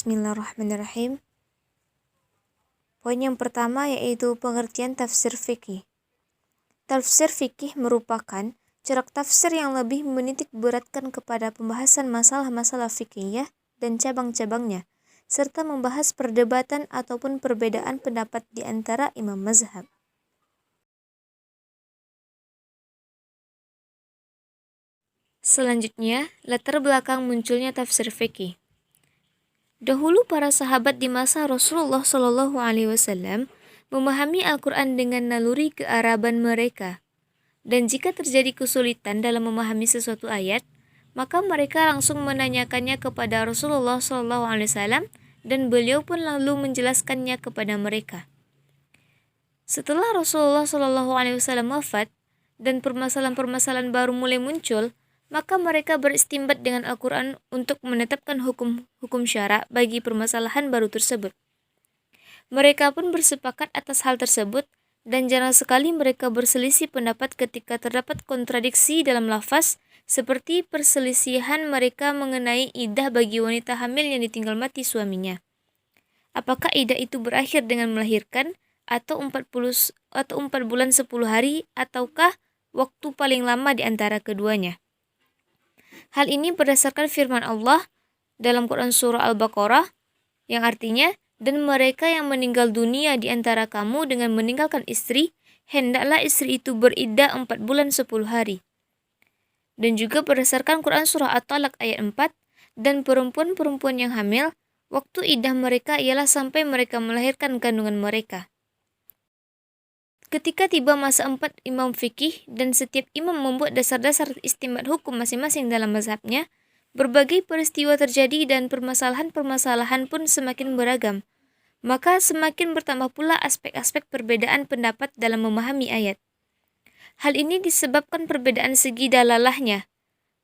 Bismillahirrahmanirrahim. Poin yang pertama yaitu pengertian tafsir fikih. Tafsir fikih merupakan corak tafsir yang lebih menitik beratkan kepada pembahasan masalah-masalah fikihiyah dan cabang-cabangnya, serta membahas perdebatan ataupun perbedaan pendapat di antara imam mazhab. Selanjutnya, latar belakang munculnya tafsir fikih. Dahulu para sahabat di masa Rasulullah Shallallahu Alaihi Wasallam memahami Al-Quran dengan naluri kearaban mereka. Dan jika terjadi kesulitan dalam memahami sesuatu ayat, maka mereka langsung menanyakannya kepada Rasulullah Shallallahu Alaihi Wasallam dan beliau pun lalu menjelaskannya kepada mereka. Setelah Rasulullah Shallallahu Alaihi Wasallam wafat dan permasalahan-permasalahan baru mulai muncul, maka mereka beristimbat dengan Al-Quran untuk menetapkan hukum syara bagi permasalahan baru tersebut. Mereka pun bersepakat atas hal tersebut, dan jarang sekali mereka berselisih pendapat ketika terdapat kontradiksi dalam lafaz, seperti perselisihan mereka mengenai iddah bagi wanita hamil yang ditinggal mati suaminya. Apakah iddah itu berakhir dengan melahirkan, atau 4 bulan 10 hari, ataukah waktu paling lama di antara keduanya? Hal ini berdasarkan firman Allah dalam Quran Surah Al-Baqarah yang artinya, dan mereka yang meninggal dunia di antara kamu dengan meninggalkan istri, hendaklah istri itu beriddah 4 bulan 10 hari. Dan juga berdasarkan Quran Surah At-Talaq ayat 4, dan perempuan-perempuan yang hamil, waktu iddah mereka ialah sampai mereka melahirkan kandungan mereka. Ketika tiba masa 4 imam fikih dan setiap imam membuat dasar-dasar istimbat hukum masing-masing dalam mazhabnya, berbagai peristiwa terjadi dan permasalahan-permasalahan pun semakin beragam. Maka semakin bertambah pula aspek-aspek perbedaan pendapat dalam memahami ayat. Hal ini disebabkan perbedaan segi dalalahnya,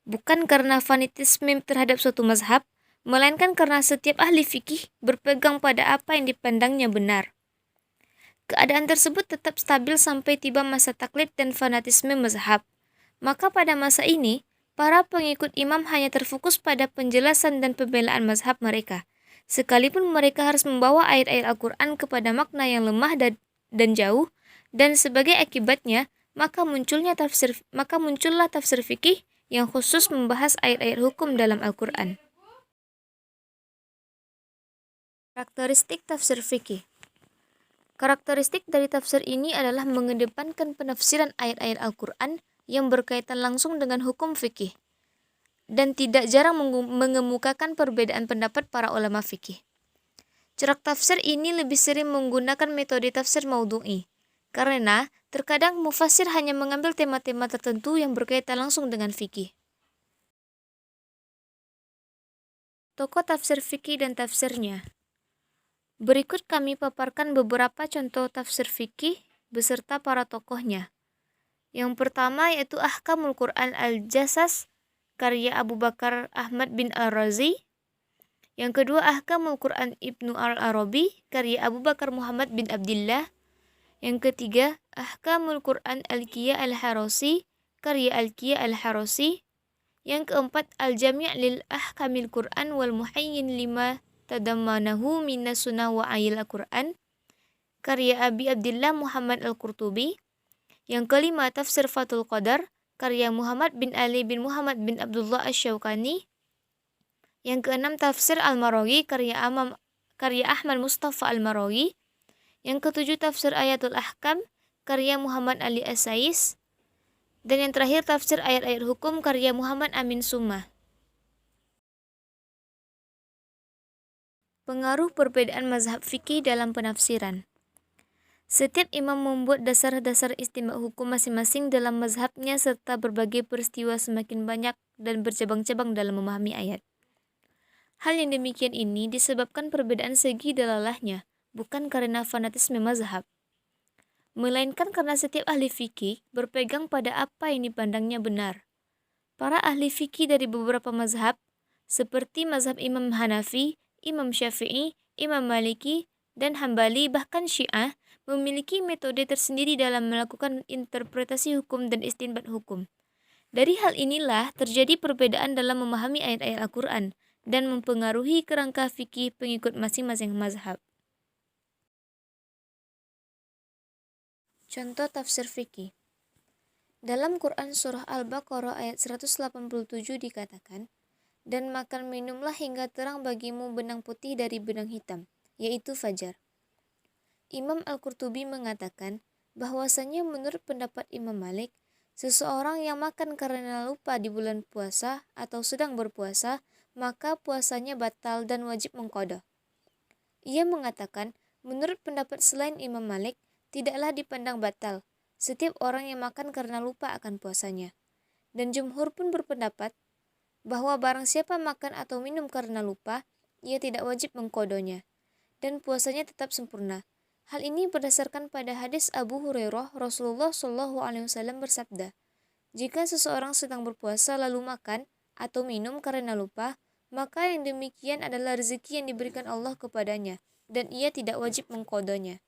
bukan karena fanatisme terhadap suatu mazhab, melainkan karena setiap ahli fikih berpegang pada apa yang dipandangnya benar. Keadaan tersebut tetap stabil sampai tiba masa taklid dan fanatisme mazhab. Maka pada masa ini, para pengikut imam hanya terfokus pada penjelasan dan pembelaan mazhab mereka. Sekalipun mereka harus membawa ayat-ayat Al-Quran kepada makna yang lemah dan jauh, dan sebagai akibatnya, maka muncullah tafsir fikih yang khusus membahas ayat-ayat hukum dalam Al-Quran. Karakteristik tafsir fikih. Karakteristik dari tafsir ini adalah mengedepankan penafsiran ayat-ayat Al-Quran yang berkaitan langsung dengan hukum fikih, dan tidak jarang mengemukakan perbedaan pendapat para ulama fikih. Corak tafsir ini lebih sering menggunakan metode tafsir maudhu'i, karena terkadang mufassir hanya mengambil tema-tema tertentu yang berkaitan langsung dengan fikih. Tokoh tafsir fikih dan tafsirnya. Berikut kami paparkan beberapa contoh tafsir fikih beserta para tokohnya. Yang pertama yaitu Ahkamul Quran Al-Jassas karya Abu Bakar Ahmad bin Al-Razi. Yang kedua Ahkamul Quran Ibnu Al-Arabi karya Abu Bakar Muhammad bin Abdillah. Yang ketiga Ahkamul Quran Al-Qiyah Al-Harasi karya Al-Qiyah Al-Harasi. Yang keempat Al-Jami' lil Ahkamil Quran wal Muhayyin lima tadammanahu minas sunnah wa ayil Al-Quran karya Abi Abdillah Muhammad Al-Qurtubi. Yang kelima Tafsir Fathul Qadar karya Muhammad bin Ali bin Muhammad bin Abdullah Asy-Syaukani. Yang keenam Tafsir Al-Maraghi karya Ahmad Mustafa Al-Maraghi. Yang ketujuh Tafsir Ayatul Ahkam karya Muhammad Ali As-Sais. Dan yang terakhir Tafsir Ayat-Ayat Hukum karya Muhammad Amin Summah. Pengaruh perbedaan mazhab fikih dalam penafsiran. Setiap imam membuat dasar-dasar istimbat hukum masing-masing dalam mazhabnya serta berbagai peristiwa semakin banyak dan bercabang-cabang dalam memahami ayat. Hal yang demikian ini disebabkan perbedaan segi dalalahnya, bukan karena fanatisme mazhab, melainkan karena setiap ahli fikih berpegang pada apa yang dipandangnya benar. Para ahli fikih dari beberapa mazhab, seperti mazhab Imam Hanafi, Imam Syafi'i, Imam Maliki, dan Hambali bahkan Syiah, memiliki metode tersendiri dalam melakukan interpretasi hukum dan istinbat hukum. Dari hal inilah terjadi perbedaan dalam memahami ayat-ayat Al-Quran, dan mempengaruhi kerangka fikih pengikut masing-masing mazhab. Contoh tafsir fikih. Dalam Quran Surah Al-Baqarah ayat 187 dikatakan, "Dan makan minumlah hingga terang bagimu benang putih dari benang hitam, yaitu fajar." Imam Al-Qurtubi mengatakan bahwasanya menurut pendapat Imam Malik, seseorang yang makan karena lupa di bulan puasa atau sedang berpuasa, maka puasanya batal dan wajib mengqadha. Ia mengatakan, menurut pendapat selain Imam Malik, tidaklah dipandang batal setiap orang yang makan karena lupa akan puasanya. Dan jumhur pun berpendapat bahwa barang siapa makan atau minum karena lupa, ia tidak wajib mengqadhanya dan puasanya tetap sempurna. Hal ini berdasarkan pada hadis Abu Hurairah, Rasulullah Shallallahu Alaihi Wasallam bersabda, "Jika seseorang sedang berpuasa lalu makan atau minum karena lupa, maka yang demikian adalah rezeki yang diberikan Allah kepadanya, dan ia tidak wajib mengqadhanya."